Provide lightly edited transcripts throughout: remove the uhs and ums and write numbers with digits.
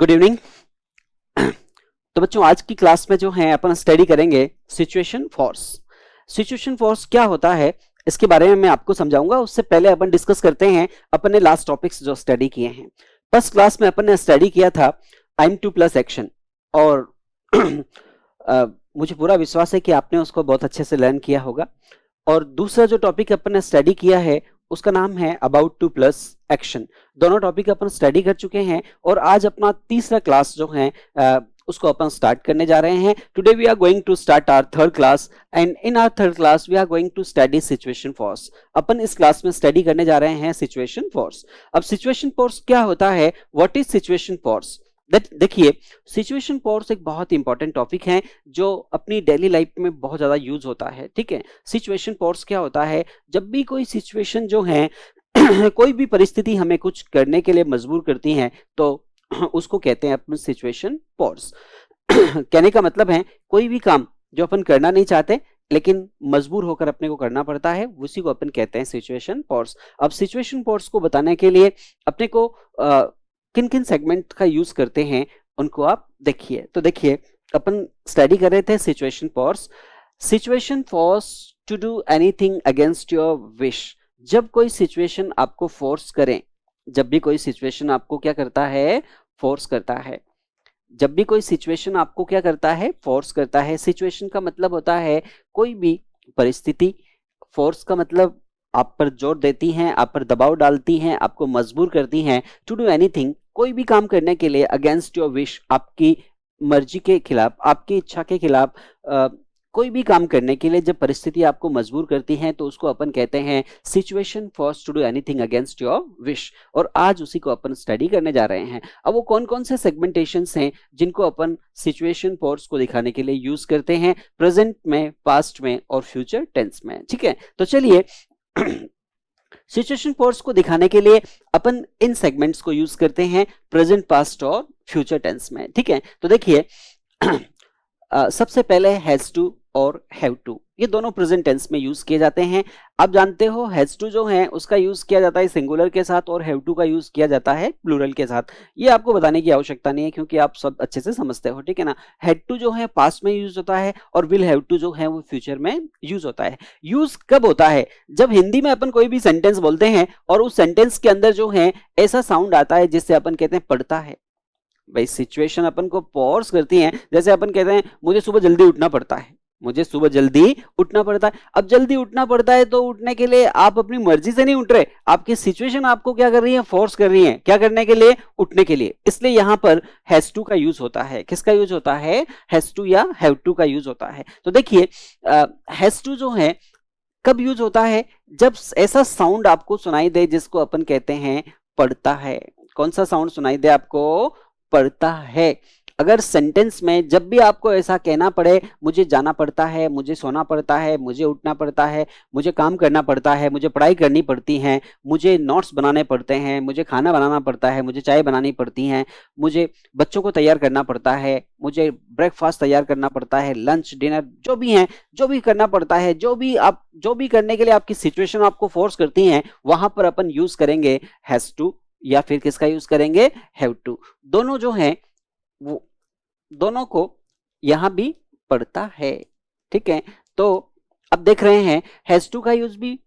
Good evening. तो बच्चों आज की क्लास में जो है अपन स्टडी करेंगे सिचुएशन फोर्स। सिचुएशन फोर्स क्या होता है इसके बारे में मैं आपको समझाऊंगा। उससे पहले अपन डिस्कस करते हैं अपन ने लास्ट टॉपिक्स जो स्टडी किए हैं। फर्स्ट क्लास में अपन ने स्टडी किया था टाइम टू प्लस एक्शन और मुझे पूरा विश्वास है कि आपने उसको बहुत अच्छे से लर्न किया होगा। और दूसरा जो टॉपिक अपन ने स्टडी किया है उसका नाम है अबाउट टू प्लस एक्शन। दोनों टॉपिक अपन स्टडी कर चुके हैं और आज अपना तीसरा क्लास जो है उसको अपन स्टार्ट करने जा रहे हैं। Today we are going to start our third class and in our third class we are going to study situation force. अपन इस क्लास में स्टडी करने जा रहे हैं सिचुएशन फोर्स। अब सिचुएशन फोर्स क्या होता है, व्हाट इज सिचुएशन फोर्स? देखिए, सिचुएशन फोर्स एक बहुत इंपॉर्टेंट टॉपिक है जो अपनी डेली लाइफ में बहुत ज्यादा यूज होता है। ठीक है, सिचुएशन फोर्स क्या होता है, जब भी कोई सिचुएशन जो है कोई भी परिस्थिति हमें कुछ करने के लिए मजबूर करती है तो उसको कहते हैं अपन सिचुएशन फोर्स। कहने का मतलब है कोई भी काम जो अपन करना नहीं चाहते लेकिन मजबूर होकर अपने को करना पड़ता है, उसी को अपन कहते हैं सिचुएशन फोर्स। अब सिचुएशन फोर्स को बताने के लिए अपने को किन किन सेगमेंट का यूज करते हैं उनको आप देखिए। तो देखिए, अपन स्टडी कर रहे थे situation force. Situation force to do anything against your wish. जब कोई सिचुएशन आपको फोर्स करे, जब भी कोई सिचुएशन आपको क्या करता है, फोर्स करता है। जब भी कोई सिचुएशन आपको क्या करता है, फोर्स करता है। सिचुएशन का मतलब होता है कोई भी परिस्थिति। फोर्स का मतलब आप पर जोर देती हैं, आप पर दबाव डालती हैं, आपको मजबूर करती हैं टू डू एनीथिंग, कोई भी काम करने के लिए अगेंस्ट योर विश, आपकी मर्जी के खिलाफ, आपकी इच्छा के खिलाफ कोई भी काम करने के लिए जब परिस्थिति आपको मजबूर करती है तो उसको अपन कहते हैं situation force to do anything against your wish. और आज उसी को अपन स्टडी करने जा रहे हैं। अब वो कौन कौन से सेगमेंटेशंस हैं जिनको अपन सिचुएशन फोर्स को दिखाने के लिए यूज करते हैं, प्रेजेंट में, पास्ट में और फ्यूचर टेंस में। ठीक है, तो चलिए सिचुएशन फोर्स को दिखाने के लिए अपन इन सेगमेंट्स को यूज करते हैं प्रेजेंट, पास्ट और फ्यूचर टेंस में। ठीक है, तो देखिए सबसे पहले हैज टू और हैव टू, ये दोनों प्रेजेंट टेंस में यूज किए जाते हैं। आप जानते हो हैज टू जो है उसका यूज किया जाता है सिंगुलर के साथ और हैव टू का यूज किया जाता है प्लूरल के साथ। ये आपको बताने की आवश्यकता नहीं है क्योंकि आप सब अच्छे से समझते हो। ठीक है ना, हैड टू जो है पास्ट में यूज होता है और विल हैव टू जो है वो फ्यूचर में यूज होता है। यूज कब होता है, जब हिंदी में अपन कोई भी सेंटेंस बोलते हैं और उस सेंटेंस के अंदर जो है ऐसा साउंड आता है जिससे अपन कहते हैं पढ़ता है। भाई सिचुएशन अपन को फोर्स करती है, जैसे अपन कहते हैं मुझे सुबह जल्दी उठना पड़ता है, मुझे सुबह जल्दी उठना पड़ता है। अब जल्दी उठना पड़ता है तो उठने के लिए आप अपनी मर्जी से नहीं उठ रहे, आपकी सिचुएशन आपको क्या कर रही है, फोर्स कर रही है, क्या करने के लिए, उठने के लिए। इसलिए यहां पर हैज टू का यूज होता है। किसका यूज होता है, हैज टू या हैव टू का यूज होता है। तो देखिए हैज टू जो है कब यूज होता है, जब ऐसा साउंड आपको सुनाई दे जिसको अपन कहते हैं पढ़ता है। कौन सा साउंड सुनाई दे आपको, पढ़ता है। अगर सेंटेंस में जब भी आपको ऐसा कहना पड़े मुझे जाना पड़ता है, मुझे सोना पड़ता है, मुझे उठना पड़ता है, मुझे काम करना पड़ता है, मुझे पढ़ाई करनी पड़ती है, मुझे नोट्स बनाने पड़ते हैं, मुझे खाना बनाना पड़ता है, मुझे चाय बनानी पड़ती है, मुझे बच्चों को तैयार करना पड़ता है, मुझे ब्रेकफास्ट तैयार करना पड़ता है, लंच डिनर जो भी है, जो भी करना पड़ता है, जो भी करने के लिए आपकी सिचुएशन आपको फोर्स करती है, वहां पर अपन यूज करेंगे हैज टू या फिर किसका यूज करेंगे, हैव टू। दोनों जो है वो दोनों को यहां भी पढ़ता है। ठीक है, तो अब देख रहे हैं हैज टू का यूज भी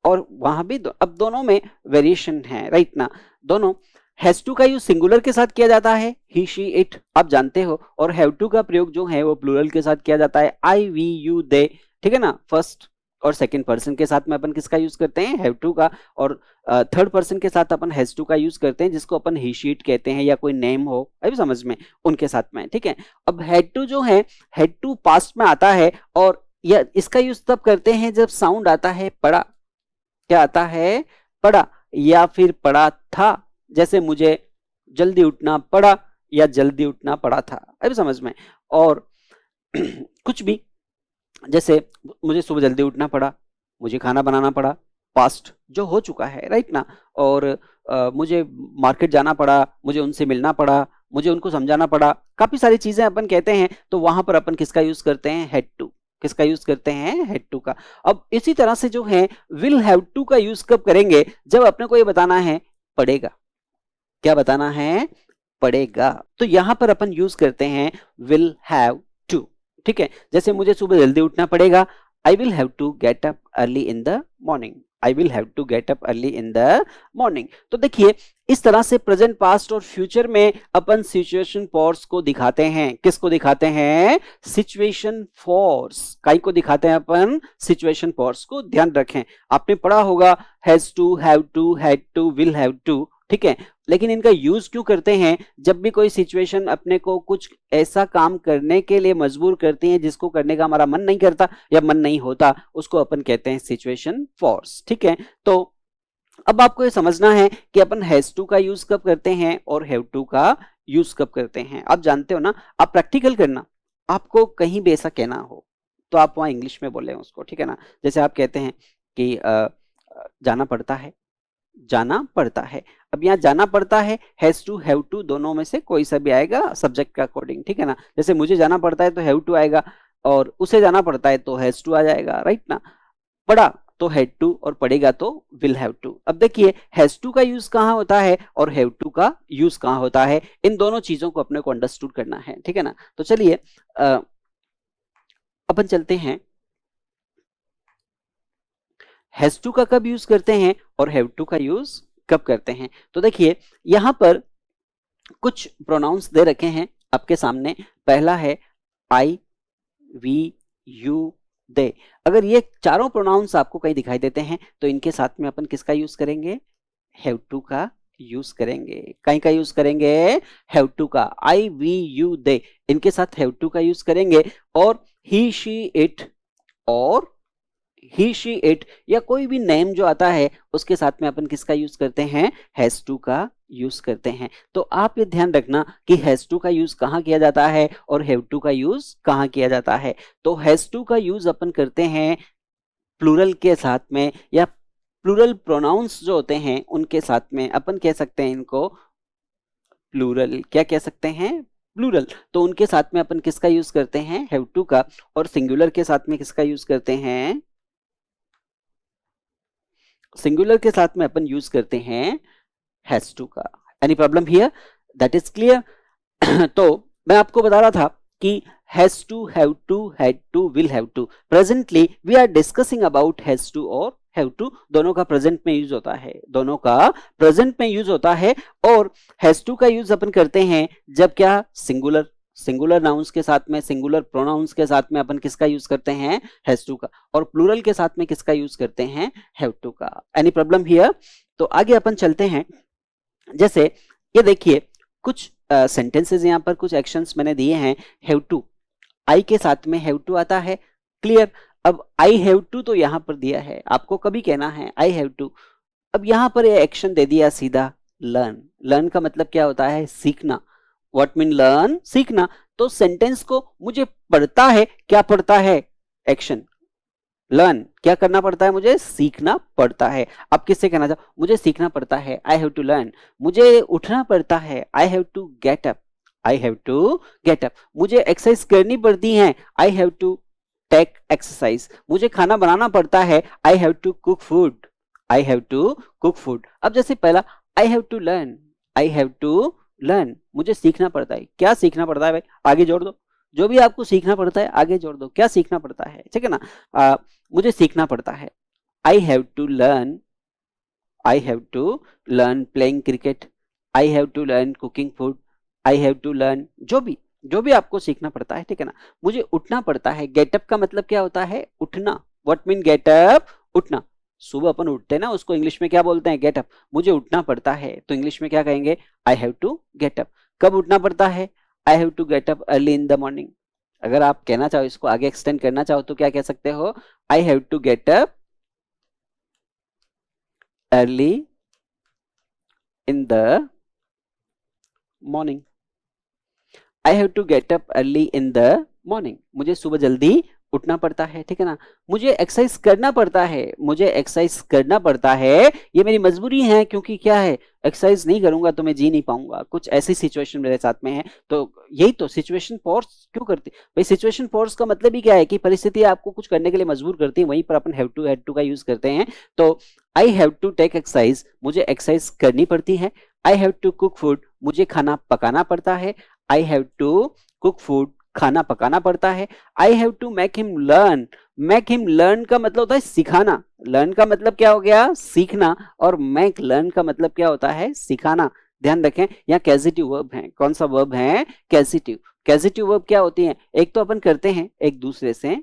और वहां भी अब दोनों में वेरिएशन है, राइट ना। दोनों हैज टू का यूज सिंगुलर के साथ किया जाता है, ही शी इट, आप जानते हो, और हैव टू का प्रयोग जो है वो प्लूरल के साथ किया जाता है, आई वी यू दे। ठीक है ना, फर्स्ट और सेकंड पर्सन के साथ में अपन किसका यूज करते हैं, हैव टू का, और थर्ड पर्सन के साथ अपन हैज टू का यूज करते हैं जिसको अपन ही शीट कहते हैं या कोई नेम हो, अभी समझ में, उनके साथ में। ठीक है, अब हैड टू जो है, हैड टू पास्ट में आता है और या इसका यूज तब करते हैं जब साउंड आता है पढ़ा। क्या आता है, पढ़ा या फिर पढ़ा था। जैसे मुझे जल्दी उठना पड़ा या जल्दी उठना पड़ा था, अभी समझ में। और कुछ भी, जैसे मुझे सुबह जल्दी उठना पड़ा, मुझे खाना बनाना पड़ा, पास्ट जो हो चुका है, राइट ना। और मुझे मार्केट जाना पड़ा, मुझे उनसे मिलना पड़ा, मुझे उनको समझाना पड़ा, काफी सारी चीजें अपन कहते हैं तो वहां पर अपन किसका यूज करते हैं, हैड टू। किसका यूज करते हैं, हैड टू का। अब इसी तरह से जो है विल हैव टू का यूज कब करेंगे, जब अपने को ये बताना है पड़ेगा। क्या बताना है, पड़ेगा। तो यहां पर अपन यूज करते हैं विल हैव टू, ठीक है। जैसे मुझे सुबह जल्दी उठना पड़ेगा, I will have to get up early in the morning, I will have to get up early in the morning. तो देखिए इस तरह से प्रेजेंट, पास्ट और फ्यूचर में अपन सिचुएशन फोर्स को दिखाते हैं। किसको दिखाते हैं? Situation force. काई को दिखाते हैं अपन? सिचुएशन फोर्स को। ध्यान रखें, आपने पढ़ा होगा has to, have to, had to, will have to, ठीक है। लेकिन इनका यूज क्यों करते हैं? जब भी कोई सिचुएशन अपने को कुछ ऐसा काम करने के लिए मजबूर करती है जिसको करने का हमारा मन नहीं करता या मन नहीं होता, उसको अपन कहते हैं सिचुएशन फोर्स, ठीक है। तो अब आपको ये समझना है कि अपन हैज टू का यूज कब करते हैं और हैव टू का यूज कब करते हैं। आप जानते हो ना, आप प्रैक्टिकल करना, आपको कहीं भी ऐसा कहना हो तो आप वहां इंग्लिश में बोले उसको, ठीक है ना। जैसे आप कहते हैं कि जाना पड़ता है, जाना पड़ता है। अब यहाँ जाना पड़ता है, हैज टू, हैव टू, दोनों में से कोई सा भी आएगा सब्जेक्ट के अकॉर्डिंग, ठीक है ना। जैसे मुझे जाना पड़ता है तो हैव टू आएगा, और उसे जाना पड़ता है तो हैज टू आ जाएगा, राइट ना। पढ़ा तो हैड टू और पढ़ेगा तो विल हैव टू। अब देखिए हैज टू का यूज कहाँ होता है और हैव टू का यूज कहाँ होता है, इन दोनों चीजों को अपने को अंडरस्टूड करना है, ठीक है ना। तो चलिए अपन चलते हैं, हैज टू का कब यूज करते हैं और हैव टू का यूज कब करते हैं। तो देखिए यहां पर कुछ प्रोनाउंस दे रखे हैं आपके सामने। पहला है आई, वी, यू, दे। अगर ये चारों प्रोनाउंस आपको कहीं दिखाई देते हैं तो इनके साथ में अपन किसका यूज करेंगे? हैव टू का यूज करेंगे। कहीं का यूज करेंगे? हैव टू का। आई, वी, यू, दे, इनके साथ हैव टू का यूज करेंगे। और ही, शी, इट, और ही, शी, इट या कोई भी नेम जो आता है उसके साथ में अपन किसका यूज करते हैं? हैज टू का यूज करते हैं। तो आप ये ध्यान रखना कि हैज टू का यूज कहाँ किया जाता है और हैव टू का यूज कहाँ किया जाता है। तो हैज टू का यूज अपन करते हैं प्लूरल के साथ में, या प्लूरल प्रोनाउंस जो होते हैं उनके साथ में। अपन कह सकते हैं इनको प्लूरल, क्या कह सकते हैं? प्लूरल। तो उनके साथ में अपन किसका यूज करते हैं? हैव टू का। और सिंगुलर के साथ में किसका यूज करते हैं? सिंगुलर के साथ में अपन यूज करते हैं हैज टू का। Any problem here? That is clear. तो मैं आपको बता रहा था कि has to, have to, had to, will have to. Presently we are discussing about has to और हैव टू। दोनों का प्रेजेंट में यूज होता है, दोनों का प्रेजेंट में यूज होता है। और हैज टू का यूज अपन करते हैं जब क्या? सिंगुलर, सिंगुलर नाउन्स के साथ में, सिंगुलर प्रोनाउंस के साथ में अपन किसका यूज करते हैं? हैज टू का। और प्लूरल के साथ में किसका यूज करते हैं? हैव टू का। Any problem here? तो आगे अपन चलते हैं। जैसे ये देखिए कुछ सेंटेंसेस यहाँ पर, कुछ एक्शंस मैंने दिए हैं। हैव टू, आई के साथ में हैव टू आता है, क्लियर। अब आई हैव टू तो यहाँ पर दिया है, आपको कभी कहना है आई हैव टू। अब यहाँ पर ये एक्शन दे दिया सीधा लर्न। लर्न का मतलब क्या होता है? सीखना। What mean learn? सीखना। तो सेंटेंस को मुझे पढ़ता है, क्या पढ़ता है? Action learn. क्या करना पड़ता है? मुझे सीखना पड़ता है। आप किससे कहना चाहो? मुझे सीखना पड़ता है, आई हैव टू लर्न। मुझे उठना पड़ता है, I have to get up, I have to get up. मुझे एक्सरसाइज करनी पड़ती है, I have to take exercise. मुझे खाना बनाना पड़ता है, I have to cook food, I have to cook food. अब जैसे पहला I have to learn, I have to learn, मुझे सीखना पड़ता है। क्या सीखना पड़ता है भाई? आगे जोड़ दो, जो भी आपको सीखना पड़ता है आगे जोड़ दो। क्या सीखना पड़ता है? ठीक है ना। मुझे सीखना पड़ता है, I have to learn, I have to learn playing cricket, I have to learn cooking food, I have to learn, जो भी आपको सीखना पड़ता है, ठीक है ना। मुझे उठना पड़ता है, गेटअप का मतलब क्या होता है? उठना। What mean getup? उठना। सुबह अपन उठते हैं ना, उसको इंग्लिश में क्या बोलते हैं? गेटअप। मुझे उठना पड़ता है तो इंग्लिश में क्या कहेंगे? I have to get up. कब उठना पड़ता है? I have to get up early in the morning. अगर आप कहना चाहो, इसको आगे एक्सटेंड करना चाहो तो क्या कह सकते हो? I have to get up early in the morning. I have to get up early in the morning. मुझे सुबह जल्दी उठना पड़ता है, ठीक है ना। मुझे एक्सरसाइज करना पड़ता है, मुझे एक्सरसाइज करना पड़ता है, ये मेरी मजबूरी है, क्योंकि क्या है, एक्सरसाइज नहीं करूंगा तो मैं जी नहीं पाऊंगा, कुछ ऐसी सिचुएशन मेरे साथ में है। तो यही तो सिचुएशन फोर्स क्यों करती भाई, सिचुएशन फोर्स का मतलब ही क्या है कि परिस्थिति आपको कुछ करने के लिए मजबूर करती है, वहीं पर अपन हैव टू का यूज करते हैं। तो I have to take exercise, मुझे एक्सरसाइज करनी पड़ती है। I have to cook food, मुझे खाना पकाना पड़ता है। I have to cook food, खाना पकाना पड़ता है। I have to make him learn, make him learn का मतलब होता है सिखाना, लर्न का मतलब क्या हो गया, सीखना, और मेक लर्न का मतलब क्या होता है, सिखाना। ध्यान रखें, यहाँ कैजिटिव वर्ब है, कौन सा वर्ब है, कैजिटिव। कैजिटिव वर्ब क्या होती है, एक तो अपन करते हैं, एक दूसरे से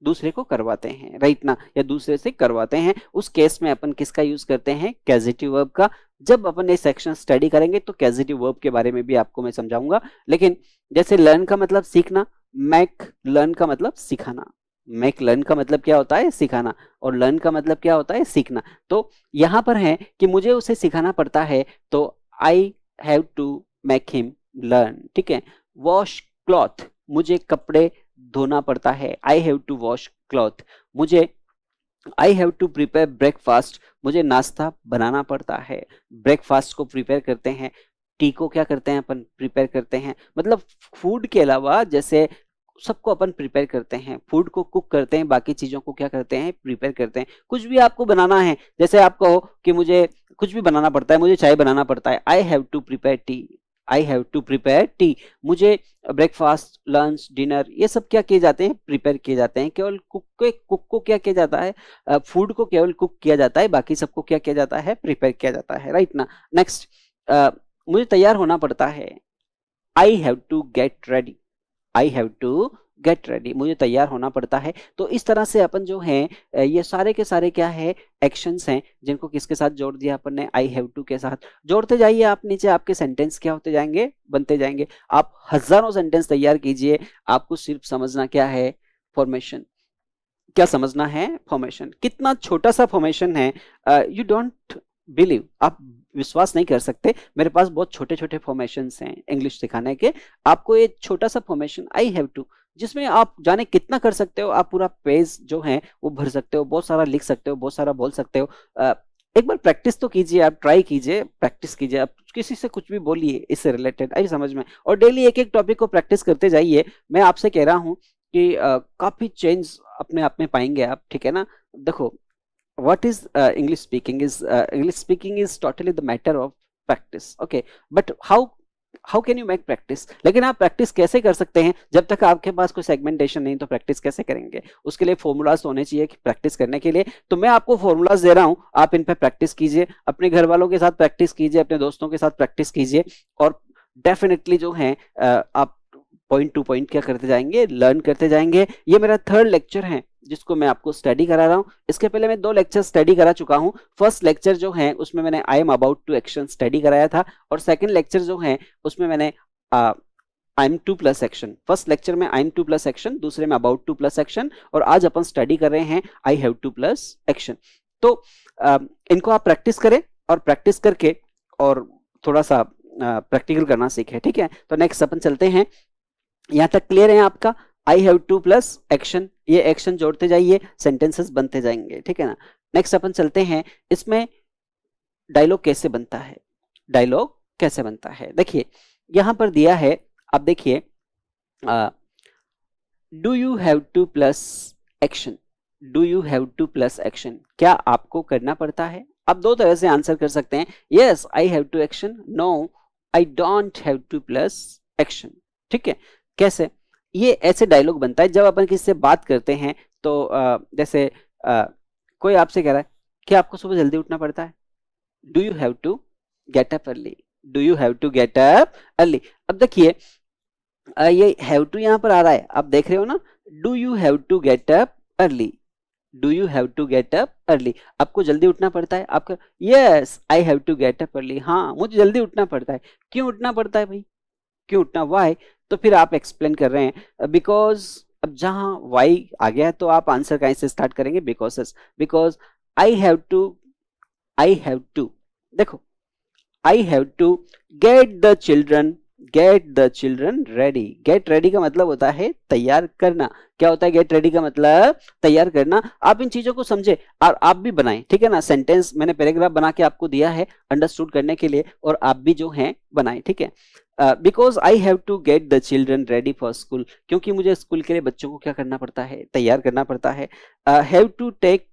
दूसरे को करवाते हैं, राइट ना, या दूसरे से करवाते हैं, उस केस में अपन किसका यूज करते हैं, कैजिटिव वर्ब का। जब अपन ये सेक्शन स्टडी करेंगे तो कैजिटिव वर्ब के बारे में भी आपको मैं समझाऊंगा। लेकिन जैसे लर्न का मतलब सीखना, मैक लर्न का मतलब सिखाना, मैक लर्न का मतलब क्या होता है, सिखाना, और लर्न का मतलब क्या होता है, सीखना। तो यहां पर है कि मुझे उसे सिखाना पड़ता है, तो I have to make him learn, ठीक है। वॉश क्लॉथ, मुझे कपड़े धोना पड़ता है, I have to wash cloth. मुझे I have to prepare breakfast, मुझे नाश्ता बनाना पड़ता है। ब्रेकफास्ट को प्रिपेयर करते हैं, टी को क्या करते हैं अपन, प्रिपेयर करते हैं। मतलब फूड के अलावा जैसे सबको अपन प्रिपेयर करते हैं, फूड को कुक करते हैं, बाकी चीजों को क्या करते हैं, प्रिपेयर करते हैं। कुछ भी आपको बनाना है, जैसे आप कहो कि मुझे कुछ भी बनाना पड़ता है, मुझे चाय बनाना पड़ता है, I have to prepare tea, I have to prepare tea. मुझे ब्रेकफास्ट, लंच, डिनर, ये सब क्या किए जाते हैं, प्रिपेयर किए जाते हैं। केवल कुक को क्या किया जाता है, फूड को केवल कुक किया जाता है, बाकी सबको क्या किया जाता है, प्रिपेयर किया जाता है, राइट ना। नेक्स्ट, मुझे तैयार होना पड़ता है, I have to get ready, I have to get ready, मुझे तैयार होना पड़ता है। तो इस तरह से अपन जो है ये सारे के सारे क्या है, एक्शंस हैं, जिनको किसके साथ जोड़ दिया अपन ने, आई हैव टू के साथ। जोड़ते जाइए आप नीचे, आपके सेंटेंस क्या होते जाएंगे, बनते जाएंगे। आप हजारों सेंटेंस तैयार कीजिए, आपको सिर्फ समझना क्या है, फॉर्मेशन। क्या समझना है, फॉर्मेशन। कितना छोटा सा फॉर्मेशन है, यू डोंट बिलीव, आप विश्वास नहीं कर सकते, मेरे पास बहुत छोटे छोटे फॉर्मेशंस हैं इंग्लिश सिखाने के। आपको ये छोटा सा फॉर्मेशन आई हैव टू, जिसमें आप जाने कितना कर सकते हो, आप पूरा पेज जो है वो भर सकते हो, बहुत सारा लिख सकते हो, बहुत सारा बोल सकते हो। एक बार प्रैक्टिस तो कीजिए, आप ट्राई कीजिए, प्रैक्टिस कीजिए, आप किसी से कुछ भी बोलिए इससे रिलेटेड, आई समझ में, और डेली एक एक टॉपिक को प्रैक्टिस करते जाइए। मैं आपसे कह रहा हूँ कि काफी चेंज अपने आप में पाएंगे आप, ठीक है ना। देखो, what is English speaking is totally the matter of practice, okay, but how can you make practice। लेकिन आप प्रैक्टिस कैसे कर सकते हैं, जब तक आपके पास कोई सेगमेंटेशन नहीं, तो प्रैक्टिस कैसे करेंगे, उसके लिए फॉर्मूलाज होने चाहिए कि प्रैक्टिस करने के लिए। तो मैं आपको फॉर्मूलाज दे रहा हूं, आप इन पे प्रैक्टिस कीजिए, अपने घर वालों के साथ प्रैक्टिस कीजिए, अपने दोस्तों के साथ प्रैक्टिस कीजिए, और डेफिनेटली जो है आप पॉइंट टू पॉइंट क्या करते जाएंगे, लर्न करते जाएंगे। ये मेरा थर्ड लेक्चर है जिसको मैं आपको स्टडी करा रहा हूं। इसके पहले मैं 2 लेक्चर स्टडी करा चुका हूं। फर्स्ट लेक्चर जो है उसमें मैंने I am about to action study कराया था, और सेकंड लेक्चर जो है उसमें मैंने I am to plus action. First lecture में I am to plus action, दूसरे में अबाउट टू प्लस एक्शन, और आज अपन स्टडी कर रहे हैं आई हैव टू प्लस एक्शन। तो इनको आप प्रैक्टिस करें, और प्रैक्टिस करके और थोड़ा सा प्रैक्टिकल करना सीखें, ठीक है। तो नेक्स्ट अपन चलते हैं, यहां तक क्लियर है आपका, आई हैव टू प्लस एक्शन, ये एक्शन जोड़ते जाइए, सेंटेंसेस बनते जाएंगे, ठीक है ना। नेक्स्ट अपन चलते हैं, इसमें डायलॉग कैसे बनता है, डायलॉग कैसे बनता है। देखिए यहां पर दिया है, आप देखिए, do you have to plus action, do you have to plus action, क्या आपको करना पड़ता है। आप 2 तरह से आंसर कर सकते हैं, yes I have to action, no I don't have to plus action, ठीक है। कैसे, ये ऐसे डायलॉग बनता है जब अपन किसी से बात करते हैं। तो जैसे कोई आपसे कह रहा है कि आपको सुबह जल्दी उठना पड़ता है, do you have to get up early, do you have to get up early. अब देखिए ये हैव टू यहां पर आ रहा है, आप देख रहे हो ना, do you have to get up early, do you have to get up early, आपको जल्दी उठना पड़ता है। आपका yes I have to get up early, हाँ मुझे जल्दी उठना पड़ता है। क्यों उठना पड़ता है भाई, क्यों उठना, वाई, तो फिर आप एक्सप्लेन कर रहे हैं बिकॉज। अब जहां वाई आ गया है तो आप आंसर कहीं से स्टार्ट करेंगे, बिकॉज आई हैव टू, देखो I have to get the children get the children ready. Get ready का मतलब होता है तैयार करना। क्या होता है गेट रेडी का मतलब? तैयार करना। आप इन चीजों को समझे और आप भी बनाएं, ठीक है ना। सेंटेंस मैंने पैराग्राफ बना के आपको दिया है अंडरस्टूड करने के लिए, और आप भी जो हैं बनाएं, ठीक है। Because I have to get the children ready for school, क्योंकि मुझे स्कूल के लिए बच्चों को क्या करना पड़ता है? तैयार करना पड़ता है। Have to take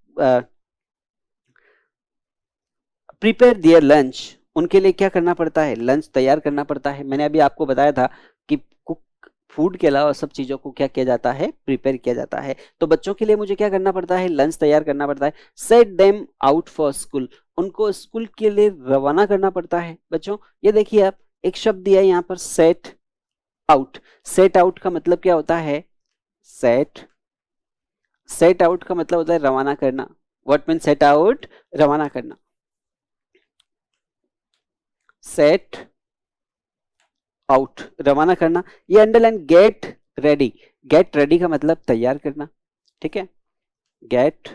prepare their lunch, उनके लिए क्या करना पड़ता है? लंच तैयार करना पड़ता है। मैंने अभी आपको बताया था कि कुक फूड के अलावा सब चीजों को क्या किया जाता है? प्रिपेयर किया जाता है। तो बच्चों के लिए मुझे क्या करना पड़ता है? लंच तैयार करना पड़ता है। Set them out for school, उनको स्कूल के लिए रवाना करना पड़ता है। बच्चों ये देखिए, आप एक शब्द दिया है यहाँ पर, सेट आउट। सेट आउट का मतलब क्या होता है? सेट आउट का मतलब होता है रवाना करना। What mean set out? रवाना करना। सेट आउट, रवाना करना। ये underline. Get ready, get ready का मतलब तैयार करना, ठीक है। Get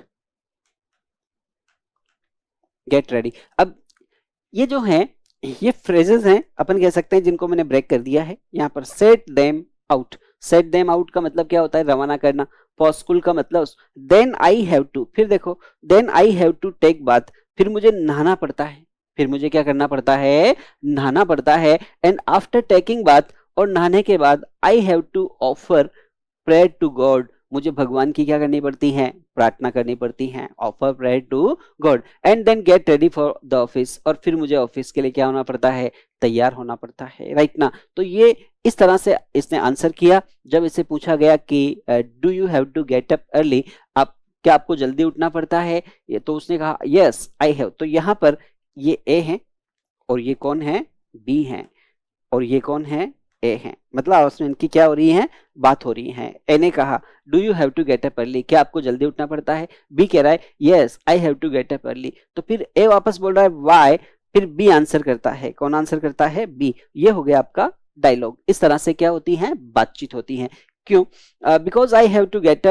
ready. अब ये जो है, ये फ्रेजेस हैं, अपन कह सकते हैं, जिनको मैंने ब्रेक कर दिया है यहाँ पर। Set them out, set them out का मतलब क्या होता है? रवाना करना। फॉर स्कूल का मतलब देन आई हैव टू, फिर देखो, then I have to take bath, फिर मुझे नहाना पड़ता है। फिर मुझे क्या करना पड़ता है? नहाना पड़ता है। एंड आफ्टर टेकिंग बाथ, और नहाने के बाद, I have to offer prayer to God, मुझे भगवान की क्या करनी पड़ती है? प्रार्थना करनी पड़ती है। Offer prayer to God. And then get ready for the office, और फिर मुझे ऑफिस के लिए क्या होना पड़ता है? तैयार होना पड़ता है, राइट ना। तो ये इस तरह से इसने आंसर किया। जब इसे पूछा गया कि do you have to get up early, आप क्या आपको जल्दी उठना पड़ता है? ये तो उसने कहा यस आई हैव। तो यहाँ पर ये ए है, और ये कौन है? बी है, और ये कौन है? ए है। मतलब आपस में इनकी क्या हो रही है? बात हो रही है। ए ने कहा do you have to get up early, क्या आपको जल्दी उठना पड़ता है? बी कह रहा है yes I have to get up early. तो फिर ए वापस बोल रहा है व्हाई, फिर बी आंसर करता है। कौन आंसर करता है? बी। ये हो गया आपका डायलॉग। इस तरह से क्या होती है? बातचीत होती है। क्यों? Because I have to get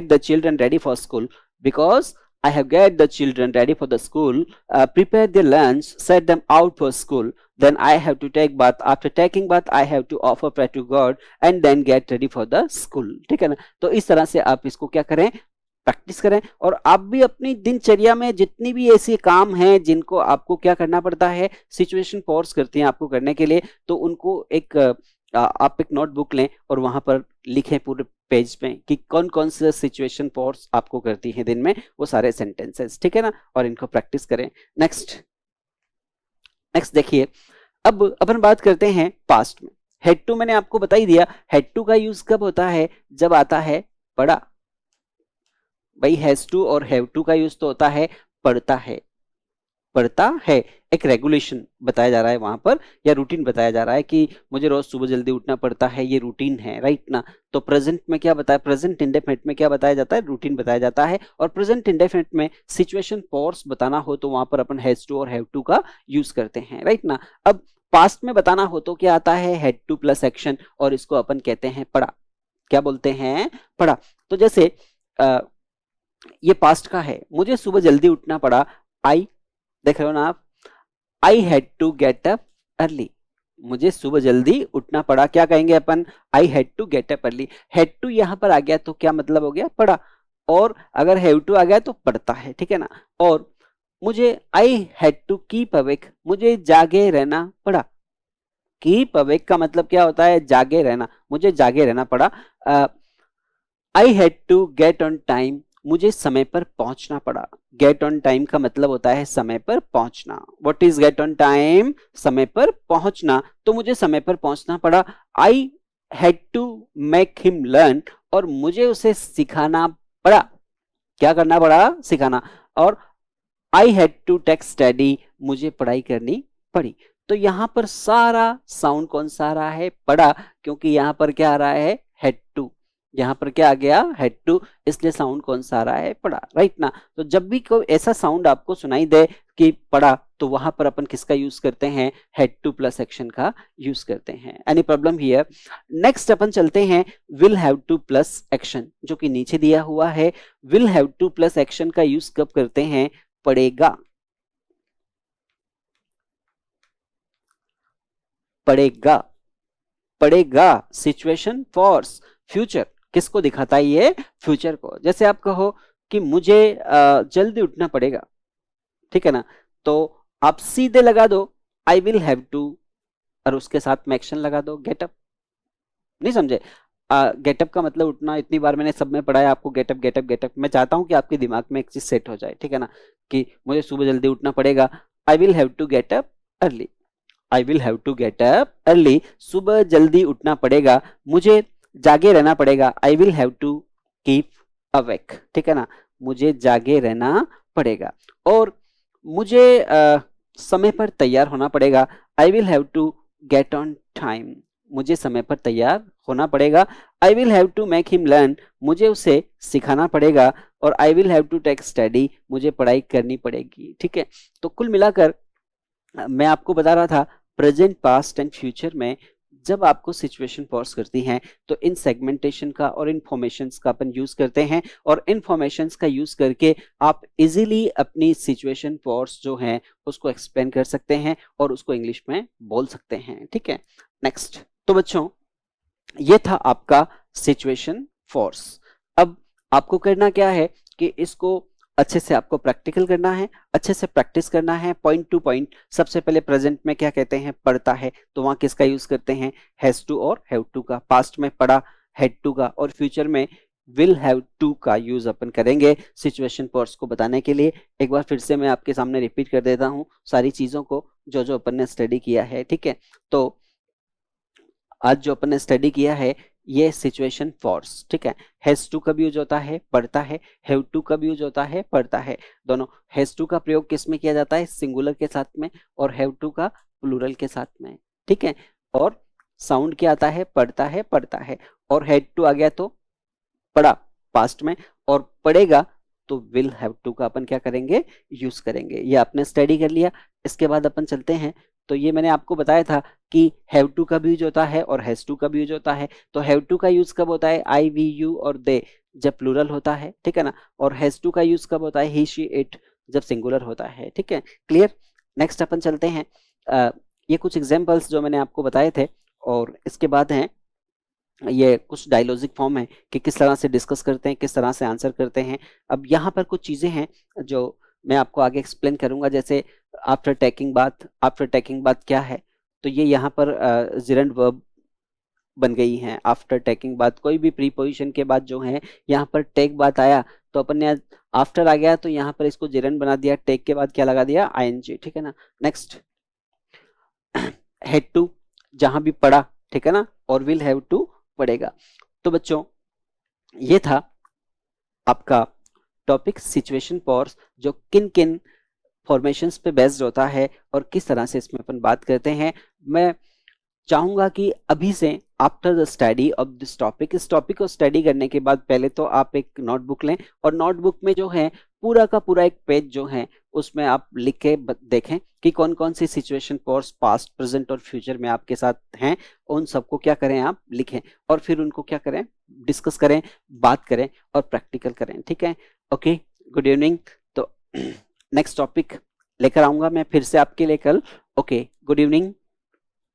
the children ready for school, because I have get the children ready for the school, prepare their lunch, set them out for school. Then I have to take bath. After taking bath, I have to offer prayer to God and then get ready for the school. ठीक है ना? तो इस तरह से आप इसको क्या करें? प्रैक्टिस करें। और आप भी अपनी दिनचर्या में जितनी भी ऐसे काम हैं जिनको आपको क्या करना पड़ता है, सिचुएशन फोर्स करती हैं आपको करने के लिए, तो उनको एक आप एक नोटबुक लें और वहां पर लिखें पूरे पेज पे कि कौन कौन से सिचुएशन फोर्स आपको करती है दिन में, वो सारे सेंटेंसेस, ठीक है ना। और इनको प्रैक्टिस करें। नेक्स्ट देखिए, अब अपन बात करते हैं पास्ट में। हेड टू मैंने आपको बता ही दिया। हेड टू का यूज कब होता है? जब आता है पढ़ा। भाई हैज टू और हैव टू का यूज तो होता है पढ़ता है, पढ़ता है। एक रेगुलेशन बताया जा रहा है वहां पर, या रूटीन बताया जा रहा है कि मुझे रोज सुबह जल्दी उठना पड़ता है, ये रूटीन है, राइट ना। तो प्रेजेंट में क्या बताया? प्रेजेंट इंडेफिनिट में क्या बताया जाता है? रूटीन बताया जाता है। और प्रेजेंट इंडेफिनिट में सिचुएशन फोर्स बताना हो तो वहां पर अपन हैज टू और हैव टू का यूज करते हैं, राइट ना। अब पास्ट में बताना हो तो क्या आता है? हैड टू प्लस एक्शन, और इसको अपन कहते हैं पढ़ा। क्या बोलते हैं? पढ़ा। तो जैसे ये पास्ट का है, मुझे सुबह जल्दी उठना पड़ा। आई, देख रहे हो ना आप, I had to get up early, मुझे सुबह जल्दी उठना पड़ा। क्या कहेंगे अपन? I had to get up early. Had to यहां पर आ गया तो क्या मतलब हो गया? पढ़ा। और अगर हैव टू आ गया तो पढ़ता है, ठीक है ना। और मुझे I had to keep awake, मुझे जागे रहना पड़ा। कीप अवेक का मतलब क्या होता है? जागे रहना, मुझे जागे रहना पड़ा। I had to get on time, मुझे समय पर पहुंचना पड़ा। गेट ऑन टाइम का मतलब होता है समय पर पहुंचना। What is get on time? समय पर पहुंचना। तो मुझे समय पर पहुंचना पड़ा। I had to make him learn, और मुझे उसे सिखाना पड़ा। क्या करना पड़ा? सिखाना। और I had to take study, मुझे पढ़ाई करनी पड़ी। तो यहां पर सारा साउंड कौन सा आ रहा है? पढ़ा, क्योंकि यहां पर क्या आ रहा है? Had to. यहां पर क्या आ गया? हैड टू, इसलिए साउंड कौन सा आ रहा है? पढ़ा, राइट ना। तो जब भी कोई ऐसा साउंड आपको सुनाई दे कि पढ़ा, तो वहां पर अपन किसका यूज करते हैं? हैड टू प्लस एक्शन का यूज करते हैं। Any problem here? नेक्स्ट अपन चलते हैं will have to plus action, जो कि नीचे दिया हुआ है। Will have to plus action का यूज कब करते हैं? पढ़ेगा, पढ़ेगा। पड़ेगा, सिचुएशन फॉर्स फ्यूचर किसको दिखाता है? ये फ्यूचर को। जैसे आप कहो कि मुझे जल्दी उठना पड़ेगा, ठीक है ना, तो आप सीधे लगा दो आई विल हैव टू और उसके साथ में एक्शन लगा दो गेट अप। नहीं समझे? गेटअप का मतलब उठना, इतनी बार मैंने सब में पढ़ा है आपको गेटअप गेटअप गेटअप। मैं चाहता हूं कि आपके दिमाग में एक चीज सेट हो जाए, ठीक है ना, कि मुझे सुबह जल्दी उठना पड़ेगा, I will have to get up early. I will have to get up early, सुबह जल्दी उठना पड़ेगा, मुझे जागे रहना पड़ेगा, I will have to keep awake, ठीक है ना, मुझे जागे रहना पड़ेगा। और मुझे समय पर तैयार होना पड़ेगा, I will have to get on time, मुझे समय पर तैयार होना पड़ेगा। I will have to make him learn, मुझे उसे सिखाना पड़ेगा। और I will have to take study, मुझे पढ़ाई करनी पड़ेगी, ठीक है। तो कुल मिलाकर मैं आपको बता रहा था प्रेजेंट, पास्ट एंड फ्यूचर में जब आपको सिचुएशन फोर्स करती हैं तो इन सेगमेंटेशन का और इन्फॉर्मेशंस का अपन यूज करते हैं, और इन्फॉर्मेशंस का यूज करके आप इजीली अपनी सिचुएशन फोर्स जो है उसको एक्सप्लेन कर सकते हैं और उसको इंग्लिश में बोल सकते हैं, ठीक है। नेक्स्ट, तो बच्चों ये था आपका सिचुएशन फोर्स। अब आपको करना क्या है कि इसको अच्छे से आपको प्रैक्टिकल करना है, अच्छे से प्रैक्टिस करना है पॉइंट टू पॉइंट। सबसे पहले प्रेजेंट में क्या कहते हैं? पढ़ता है, तो वहां किसका यूज करते हैं? हैज टू और हैव टू का। पास्ट में पढ़ा, हैड टू का। और फ्यूचर में विल हैव टू का यूज अपन करेंगे सिचुएशन फोर्स को बताने के लिए। एक बार फिर से मैं आपके सामने रिपीट कर देता हूं सारी चीजों को जो जो अपन ने स्टडी किया है, ठीक है। तो आज जो अपन ने स्टडी किया है ये सिचुएशन फोर्स, ठीक है। हैज टू कब यूज होता है? पढ़ता है। हैव टू कब यूज होता है? पढ़ता है। दोनों। हैज टू का प्रयोग किस में किया जाता है? सिंगुलर के साथ में, और हैव टू का प्लूरल के साथ में, ठीक है। और साउंड क्या आता है? पढ़ता है, पढ़ता है। और हैड टू आ गया तो पढ़ा पास्ट में, और पढ़ेगा तो विल हैव टू का अपन क्या करेंगे? यूज करेंगे। ये आपने स्टडी कर लिया। इसके बाद अपन चलते हैं। तो ये मैंने आपको बताया था कि हैव टू कब यूज होता है और हैज टू कब यूज होता है। तो हैव टू का यूज कब होता है? आई, वी, यू और दे जब प्लूरल होता है, ठीक है ना। और हैज टू का यूज कब होता है? ही, शी, इट जब सिंगुलर होता है, ठीक है। क्लियर? नेक्स्ट अपन चलते हैं। ये कुछ एग्जाम्पल्स जो मैंने आपको बताए थे, और इसके बाद हैं ये कुछ डायलॉजिक फॉर्म है कि किस तरह से डिस्कस करते हैं, किस तरह से आंसर करते हैं। अब यहाँ पर कुछ चीजें हैं जो मैं आपको आगे एक्सप्लेन करूंगा, जैसे after taking bath. After taking bath क्या है? तो ये यहाँ पर जिरेंड वर्ब बन गई हैं। आफ्टर टेकिंग बाथ, कोई भी प्रीपोजिशन के बाद जो है यहाँ पर टेक बात आया तो अपन ने आफ्टर आ गया तो यहाँ पर इसको जिरेंड बना दिया, टेक के बाद क्या लगा दिया? आईएनजी, ठीक है ना। नेक्स्ट, हैड टू जहां भी पढ़ा, ठीक है ना, और विल हैव टू पड़ेगा। तो बच्चों ये था आपका टॉपिक सिचुएशन फोर्स, जो किन किन फॉर्मेशंस पे बेस्ड होता है और किस तरह से इसमें अपन बात करते हैं। मैं चाहूंगा कि अभी से after the study of this topic, इस टॉपिक को स्टडी करने के बाद पहले तो आप एक नोटबुक लें, और नोटबुक में जो है पूरा का पूरा एक पेज जो है उसमें आप लिख के देखें कि कौन कौन सी सिचुएशन फोर्स पास्ट, प्रेजेंट और फ्यूचर में आपके साथ हैं। उन सबको क्या करें? आप लिखें, और फिर उनको क्या करें? डिस्कस करें, बात करें और प्रैक्टिकल करें, ठीक है। Okay, good evening. तो नेक्स्ट टॉपिक लेकर आऊंगा मैं फिर से आपके लिए कल। Okay, good evening.